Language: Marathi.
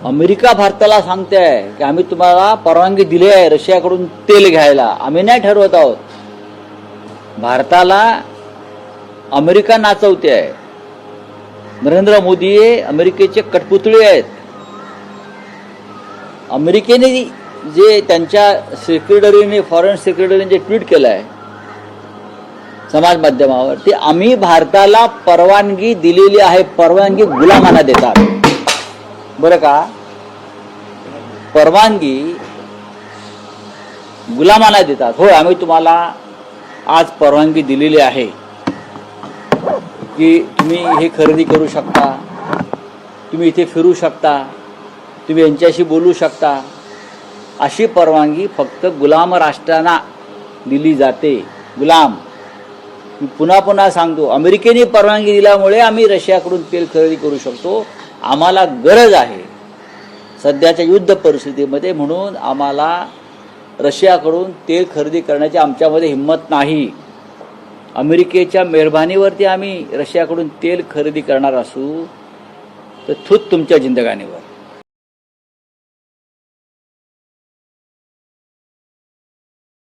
अमेरिका भारताला सांगते आहे की आम्ही तुम्हाला परवानगी दिली आहे रशियाकडून तेल घ्यायला. आम्ही नाही ठरवत आहोत. भारताला अमेरिका नाचवते आहे. नरेंद्र मोदी हे अमेरिकेचे कठपुतळे आहेत. अमेरिकेने जे त्यांच्या सेक्रेटरीने फॉरेन सेक्रेटरीने जे ट्विट केलं आहे समाज माध्यमावर, ते आम्ही भारताला परवानगी दिलेली आहे. परवानगी गुलामांना देतात बरं का. परवानगी गुलामांना देतात. होय, आम्ही तुम्हाला आज परवानगी दिलेली आहे की तुम्ही हे खरेदी करू शकता, तुम्ही इथे फिरू शकता, तुम्ही यांच्याशी बोलू शकता. अशी परवानगी फक्त गुलाम राष्ट्रांना दिली जाते. गुलाम. मी पुन्हा पुन्हा सांगतो, अमेरिकेने परवानगी दिल्यामुळे आम्ही रशियाकडून तेल खरेदी करू शकतो. आम्हाला गरज आहे सध्याच्या युद्ध परिस्थितीमध्ये, म्हणून आम्हाला रशियाकडून तेल खरेदी करण्याची आमच्यामध्ये हिंमत नाही. अमेरिकेच्या मेहरबानीवरती आम्ही रशियाकडून तेल खरेदी करणार असू तर थूत तुमच्या जिंदगानीवर.